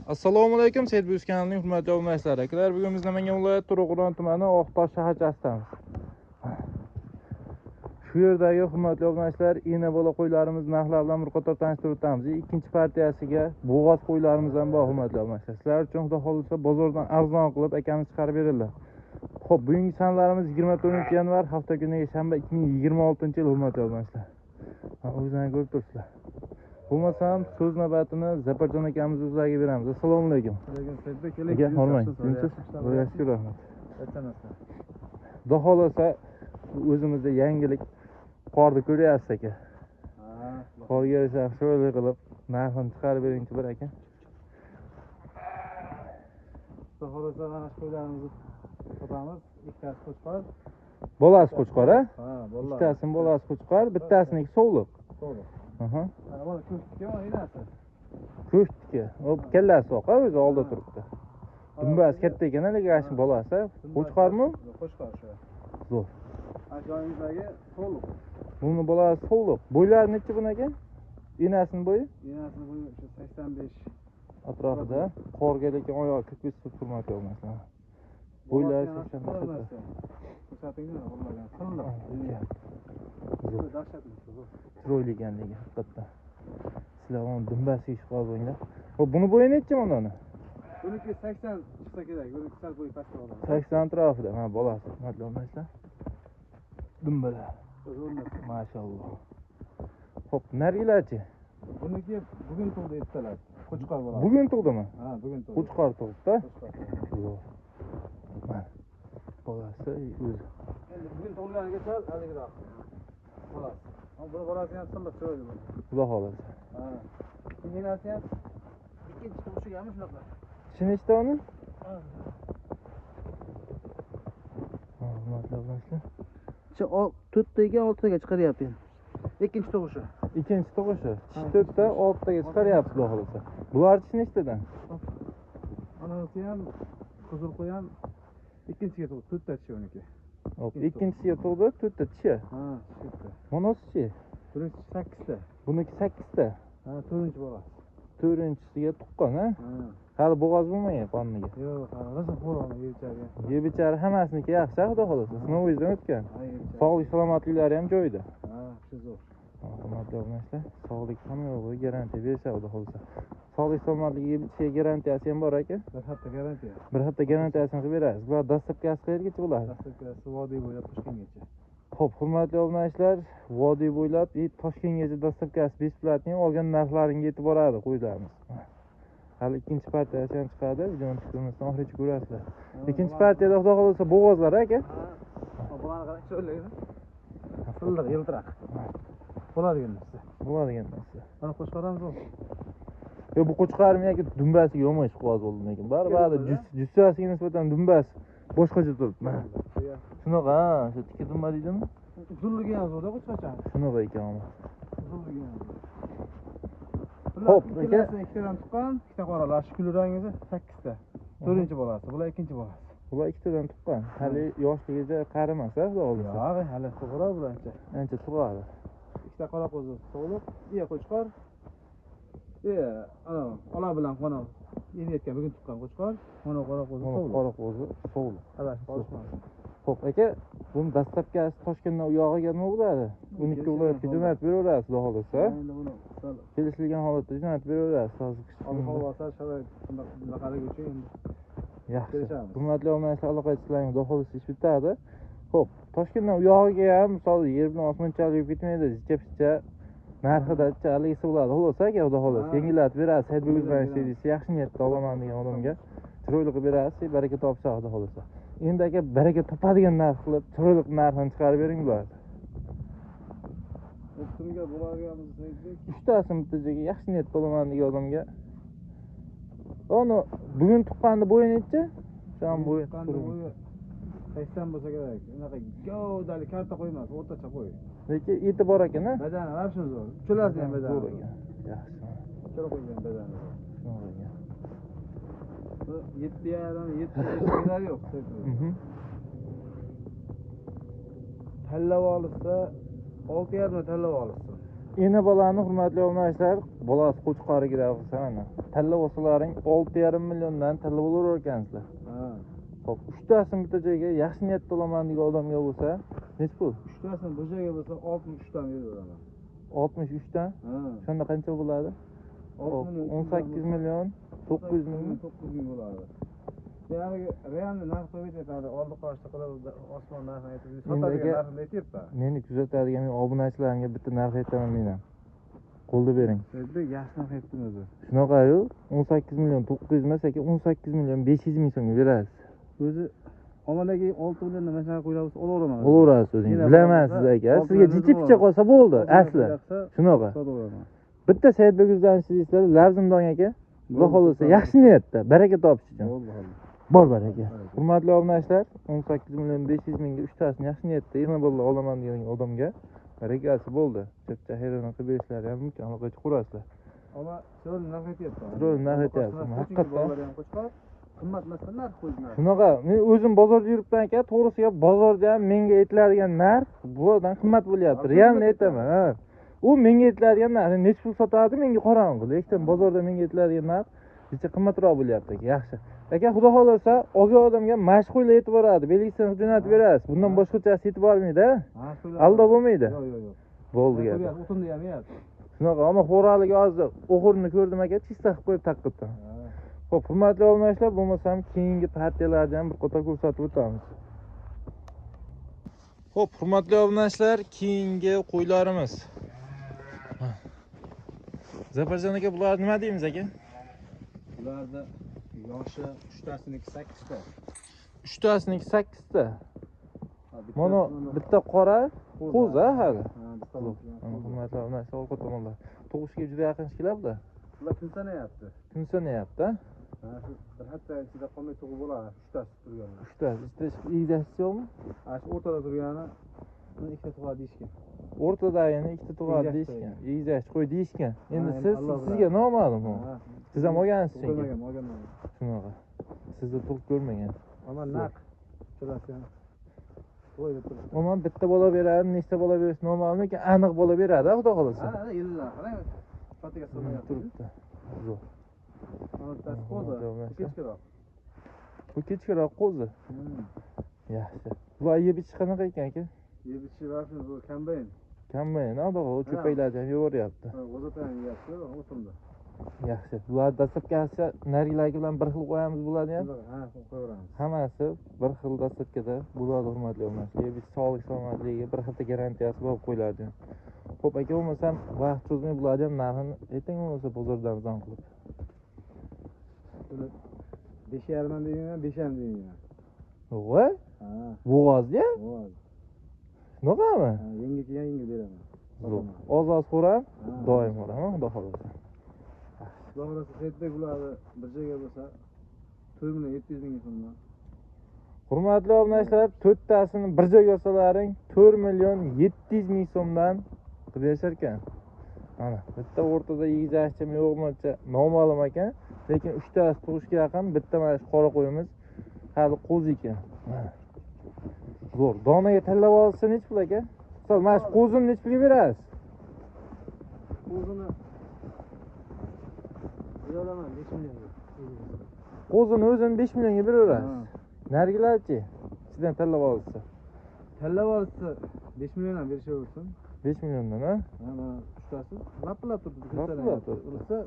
Assalomu alaykum, Servis kanalining hurmatli obunachilar. Akalar, bugun biz Namangan viloyati To'raqo'rg'on tumani Oqtosh shaharchasidamiz. Shu yerdagi hurmatli obunachilar, ina bola qo'ylarimiz narxlar bilan bir qator tanishtirib o'tamiz. Ikkinchi partiyasiga bo'g'oz qo'ylarimiz ham bor, hurmatli obunachilar. Sizlar uchun xudo xolisa bozordan arzon qilib akamiz chiqarib beriladi. Xo'p, bugungi sanlarimiz 24-yanvar, hafta kuniga shanba 2026-yil, hurmatli obunachilar. O'zingizlar ko'rib turibsizlar. Bo'lmasam so'z navbatini Zaparjon akamiz o'zlariga beramiz. Assalomu alaykum. Aka, hormang. Tinchsiz? Yaxshi, rahmat. Xudo xolasa o'zimizda yangilik qorni ko'ryapsiz aka. Qorga yarasha sho'rlik qilib narxini chiqarib beringchi bir aka. Xudo xolasa mana shu qo'ylarimizni sotamiz. Ikkitasi qo'chqor. Bolasi qo'chqor, a? Ha, bolasi. Ikkitasining bolasi qo'chqor, bittasiniki sovliq. To'g'ri. Aha. Mana bu ko'shkga mana inasi. Ko'shtga. Hop, kallasi oqa o'zi oldi turibdi. Dumbasi katta ekan, lekin ashin bolasi qo'chqormi? Qo'chqor shu. Zo'r. Ajoyibdagi to'liq. Buni bolasi sovliq. Bo'ylari necha buni aka? Inasining bo'yi? Inasining bo'yi 85 atrofida. Qorga lekin oyog'i ko'kis turmoqda bo'lmasa. Bo'ylari 85. Ko'rsatinglar, o'rlagan. Qildi. Dahshatli. Chiroyli ekanligi haqiqatdan. Sizlar uni dumbasiga ish qilib qo'yinglar. Xo'p, buni bo'yi necha bundani? Buniki 80 chiqsa kerak. Buniki sal bo'yi pastga oladi. 80 atrofida. Ha, bolasi. Hurmatli obunachilar. Dumbalar. Mashalloh. Xo'p, narigilarchi? Buniki bugun tug'di ertalab. Qo'chqor bo'ladi. Bugun tug'dimi? Ha, bugun tug'di. Qo'chqor tug'di-da. Qo'chqor. Mana bolasi o'zi. Endi bugun tug'ilganiga sal aligroq. Bolasi. Bu bolasi ham silliq chiroyli bo'ldi. Xudo xolasa. Ha. Inasi ham ikkinchi tug'ishigami shunaqa. Tushunishdi uni? Ha, hurmatli obunachilar. Shu 4taga 6taga chiqaryapti endi. Ikkinchi tug'ishi. Ikkinchi tug'ishi. 4ta 6taga chiqaryapti, xudo xolasa. Bular tushunishdidan. Anasi ham qizil qo'y ham ikkinchiga tug'di, 4ta tishi uniki. Hop, ikkinchisiga tug'di, 4ta tishi. Ha, 4ta. Bunisi-chi? Buniki 8ta. Buniki 8ta. Ha, 4-chi bolasi. 4-chisiga tuqqan, ha? Ha. Hali bo'g'oz bo'lmagan qoniga. Yo'q, hali rosa xo'roni yeychari. Yebichari hammasiniki yaxshi, xudo xolasa. Sinovingizdan o'tgan. Sog'lik salomatliklari ham joyida. Ha, shu zo'r. Hurmatli obunachilar, sog'lik ham yo'q, garantiya bersa xudo xolasa. Sog'lik salomatligiga yebichiga garantiyasi ham bor aka. Bir hafta garantiya. Bir hafta garantiyasini qilib berasiz. Bu dastlabkasi qayergacha bo'ladi? Dastlabkasi vodiy bo'ylab Toshkentgacha. Xo'p, hurmatli obunachilar, vodiy bo'ylab Toshkentgacha dastlabkasi besplatniy olgan narxlaringga yetib boradi qo'ylarimiz. Hali ikkinchi partiyasi ham chiqadi, videoni chiqarmasdan oxirigacha ko'rasizlar. Ikkinchi partiyada xudo xolasa bo'g'ozlar aka. Ha, bularni qarang, chiroyli. Silliq, yiltiroq. Bo'ladigan narsa. Bo'ladigan narsa. Mana qo'shqaramiz bu. Yo, bu qo'chqarmi yoki dumbasiga yomon ish qilib oldim lekin. Baribir jussasiga nisbatan dumbasi boshqacha turibdi. Mana. Shunaqa, ha, shu tikka dumba deydimi? Uzunligi ham zo'rda qo'chqarcha. Shunaqa ekan ama. Uzunligi ham. Xo'p, ikkitadan tuqqan, ikkita qoralar, shu kul rangizi 8ta. 4-chi bolasi, bular ikkinchi bolasi. Bular ikkitadan tuqqan. Hali yoshligiga qarimas, xudo xolasa. Yo'q, hali tug'iradi bularcha. Ancha tug'adi. Ikkita qora qo'zi sog'liq, qo'chqor. Ana, ola bilan qona yeyotgan bugun tuqqan qo'chqor, mana qora qo'zi sog'liq. Qora qo'zi sog'liq. Qarashib qolishmadi. Xo'p, aka, buni dastlabkasi Toshkentdan u yog'iga nima bo'ladi? 12 viloyatga jo'natib beraverasiz, xudo xolasa. Endi buni kelishilgan holatda jo'natib beraverasiz. Hozir sharoit bunaqaligi uchun endi yaxshi. Hurmatli obunachilar, aloqachilarning xudo xolasa ish bitadi. Xo'p, Toshkentdan u yog'iga ham misol yer bilan osmonchalik bitmaydi, jicha-picha narxida aligisi bo'ladi. Xullas aka, xudo xolasa yengillatib berasiz. Saidbek o'zbekistonlik yaxshi niyatda olaman degan odamga chiroyli qilib berasiz, baraka topsa, xudo xolasa. Endi aka, baraka topadigan narx qilib, chiroyli narxini chiqarib bering bularni. O'ttirga bo'ladiganimiz Saidbek. Uchtasini bittaga yaxshi niyatda olaman degan odamga. Uni bugun tuqqanda bo'yi necha? Sham bo'yi. 80 bo'lsa kerak. Unaqa gavdali karta qo'ymas, o'rtacha qo'y. Lekin eti bor ekan-a? Badani ham shunday zo'r. Uchalasi ham badani. Zo'r ekan. Yaxshi. Uchala qo'ygan badani. Zo'r ekan. Bu 7,5 kerak yo'q. Tanlab olsa 6,5 tanlab olsa. Yeni balani hurmatli obunachilar, bolasi qo'chqoriga bo'lsa mana. Talla bo'lsalaring 6,5 milliondan talla bo'lar ekansizlar. Ha. Xo'p, uchtasini bitta joyga yaxshi niyatda olaman degan odamga bo'lsa, nech pul? Uchtasini bir joyga bo'lsa 63 dan beraman. 63 dan? Ha. Shunda qancha bo'ladi? 18 million 900 ming. 900 ming bo'ladi. Yani realni narxi aytadi, oldi qoshda qilib osmon narxini aytib, sotadigan narxini aytyapman. Meni kuzatadigan obunachilarimga bitta narx aytaman men ham. Qo'lda bering. Endi yaxshi narx aytdim o'zi. Shunaqa-yu, 18 million 900 emas, lekin 18 million 500 ming so'mga berasiz. O'zi omadagi 6 milliondan mashina qo'yamiz, olaveraman. Olaverasiz o'zingiz. Bilaman siz aka. Sizga jichi-picha qolsa bo'ldi, asli. Shunaqa. Bitta Saidbek izlanishingizni Larzimdon aka, Xudo xolisa yaxshi niyatda, baraka topish uchun. Bor baraka. Hurmatli obunachilar, 18 million 500 mingga 3 tasini yaxshi niyatda yana bo'ldi olaman degan odamga barakasi bo'ldi. Chapcha hayron qilib berishlari ham mumkin, aloqachi qurasizlar. Ama chiroyli narx aytyapti. Chiroyli narx aytyapti. Haqiqatdan qimmat narx qo'ydilar. Shunaqa, men o'zim bozorda yuribman aka, to'g'risiga bozorda ham menga aytiladigan narx bulardan qimmat bo'lyapti. Realni aytaman, ha. U menga aytiladigan narx nech pul sotadi menga qorong'i, lekin bozorda menga aytiladigan narx necha qimmatroq bo'lyapti aka, yaxshi. Aka, xudo xolasa, olgan odamga mashhurlar aytib beradi, belgisini jo'natib berasiz. Bundan boshqachasi aytib bormaydi, ha? Alda bo'lmaydi. Yo'q. Bo'ldi gap. O'tinda ham yap. Shunaqa, ammo xo'ralik hozir o'g'irni ko'rdim aka, chista qilib qo'yib taqqitdan. Xo'p, hurmatli obunachilar, bo'lmasam keyingi partiyalarni ham bir qator ko'rsatib o'tamiz. Xo'p, hurmatli obunachilar, keyingi qo'ylarimiz. Zafarjon aka, bular nima deymiz aka? Bularda yoshi 3tasiniki 8 ta. 3tasiniki 8 ta. Mana bitta qora qo'za hali. Hurmatli obunachilar, orqa tomonda. Tug'ishga juda yaqin keladi. Bular kun sanayapti. Kun sanayapti. Bir hafta ichida qolmay tug'ib bo'ladi, 3tasi turgani. 3tasi. Egasi yo'qmi? Shu o'rtada turgani uni ikkita tug'adi deyishgan. O'rtadagini ikkita tug'adi deyishgan. Egasi qo'y deyishgan. Endi sizga noma'lum u. Siz ham olgansiz chunki. Olganman. Shunaqa. Sizni tug'ib ko'rmagan. Ama naq. To'lasigan. Qo'yib turibdi. Omon bitta bola beradi, nechta bola berish noma'lum, lekin aniq bola beradi, xudo xolasa. Ha, yillar. Qarang. Fatiga solmayapti. Turibdi. Zo'r. Mana bittasi qo'zi. Kechkiroq. Bu kechkiroq qo'zi. Yaxshi. Bular yeb ichish qanaqa ekan aka? Yeb ichishi vaqtimiz bu kombayn. Kombayn, xudo xolasa, cho'paylarni ham yuboryapti. G'o'zata ham yeyapti, o'timda. Yaxshi. Bular dastlabkasi narigilarga bilan bir xil qo'yamiz bularni ham. Ha, qo'yaveramiz. Hammasi bir xil dastlabkada bo'ladi, hurmatli obunachilar. Yeb ichish sog'lik salomatligiga bir hafta garantiyasi bor qo'ylardi. Xo'p aka, bo'lmasam vaqt cho'zmay bularni ham narxini ayting, bo'lmasa bozordan arzon qilib. 5,5 dan deyman, 5,5 deyman. Voy? Ha. Bo'g'ozga? Bo'g'oz. Shunaqami? Ha, yengil kelgan yengil beraman. Zo'r. Ozoz so'ram, doim so'raman, xudo xolasa. Xudo xolasa Saidbek bularni bir joyga bo'lsa 4 million 700 ming so'mdan. Hurmatli obunachilar, 4tasini bir joyga olsalaring 4 million 700 ming so'mdan qilib berishar ekan. Mana, bitta o'rtada egizakchimi yo'qmi noma'lum ekan, lekin 3tasi tug'ishga yaqin, bitta mana shu qora qo'yimiz hali qo'zi ekan. Zo'r. Donaga tanlab olsa nech pul aka? Misol, mana shu qo'zini nech pulga berasiz? Qo'zini beraman 5 millionga. Qo'zini o'zini 5 millionga beraverasiz. Narigilarchi? Sizdan tanlab olsa. Tanlab olsa 5 milliondan berishaversin. 5 milliondan, ha? Mana 3tasi lapilab turibdi. Lapilab turibdi. Ursa,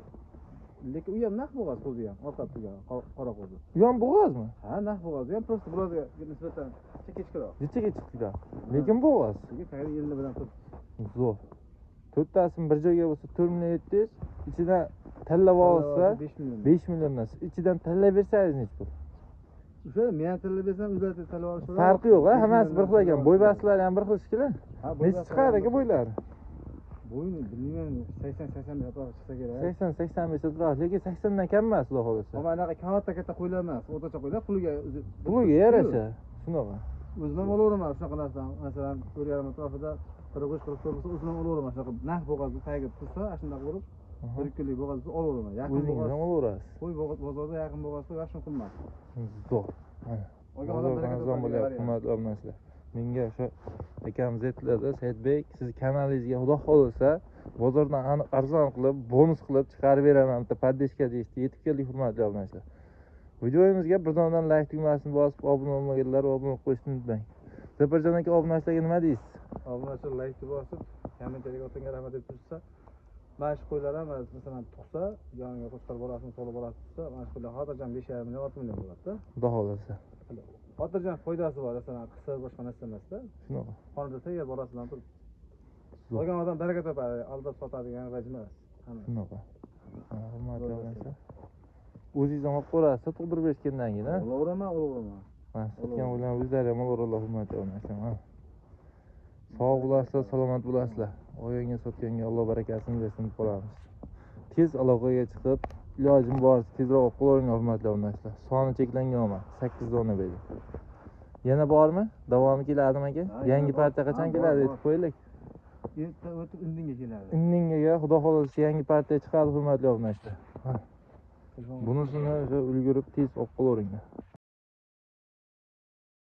lekin u ham naq bo'g'oz qo'zi ham, orqada turgan qora qo'zi. U ham bo'g'ozmi? Ha, naq bo'g'oz. Ham prosta bularga nisbatan kechkiroq. Nechaga chiqdilar? Lekin bo'g'oz. Lekin tayyor yilni bilan turibdi. Zo'r. 4tasini bir joyga bo'lsa 4 million 700, ichidan tanlab olsa 5 million. 5 milliondan. Ichidan tanlab bersangiz nech pul? O'sha men tanlab bersam, ularga tanlab olishadi. Farqi yo'q, ha, hammasi bir xil ekan. Bo'ybastlari ham bir xil shekilli. Necha chiqadi aka bo'ylari? Bo'yni bilmayman, 80-85 atrofi chiqsa kerak. 80-85 atrofi, lekin 80 dan kam emas, xudo xolasa. Ammo anaqa katta qo'ylar emas, o'rtacha qo'ylar puliga yarasha. Shunaqa. O'zim ham olaveraman shunaqa narsadan. Masalan, 4,5 atrofida bir go'sht qilib ko'rsa, o'zim ham olaveraman shunaqa naq bo'g'ozni tagiga tursa, shunday qilib 1 kunlik bo'g'ozni olaveraman. Yaqin o'zingiz ham olaverasiz. Qo'y bozorda yaqin bo'g'ozda yaxshi qimmat. Zo'r. Mana. Bozordan arzon bo'lyapti, hurmatli obunachilar. Menga o'sha akamiz aytdilar-da, Saidbek, siz kanalingizga xudo xolasa bozordan aniq arzon qilib bonus qilib chiqarib beraman bitta poddeshka deyishdi. Yetib keldik hurmatli obunachilar. Videomizga birdanidan like tugmasini bosib obuna bo'lmaganlar obuna bo'lib qo'yishni unutmang. Zafarjon aka obunachilarga nima deysiz? Obunachilar like bosib kommentariyaga o'tanga rahmat deb tursa, mana shu qo'ylar ham masalan tug'sa, yoniga qo'shqar bolasini to'la bolasi tug'sa, mana shu qo'ylar xotirjam 5,5 million 6 million bo'ladi-da. Xudo xolasa. Xotirjam foydasi bor, masalan qisqa boshqa narsa emas-da. Shunaqa. Xonada tayyor bolasi bilan turib olgan odam baraka topadi, aldab sotadigan vajim emas. Shunaqa. Hurmatli obunachilar. O'zingiz ham olib ko'rasiz, tug'dirib berishgandan keyin, ha? O'laverama, o'laverama. Mana sotgan bilan o'zlari ham olaveradilar hurmatli obunachilar, ha. Sog' bo'lasizlar, salomat bo'lasizlar. Oyonga sotganga Alloh barakasini bersin deb qolamiz. Tez aloqaga chiqib, ilojim boricha tezroq olib qo'yinglar hurmatli obunachilar. Soni cheklangan emas, 8 dona berdi. Yana bormi? Davomi keladimi aka? Yangi partiya qachon keladi aytib qo'yaylik. Erta o'tib indinga keladi. Indingaga xudo xolasa yangi partiya chiqadi hurmatli obunachilar. Bunisini ulgurib tez olib qo'yaveringlar.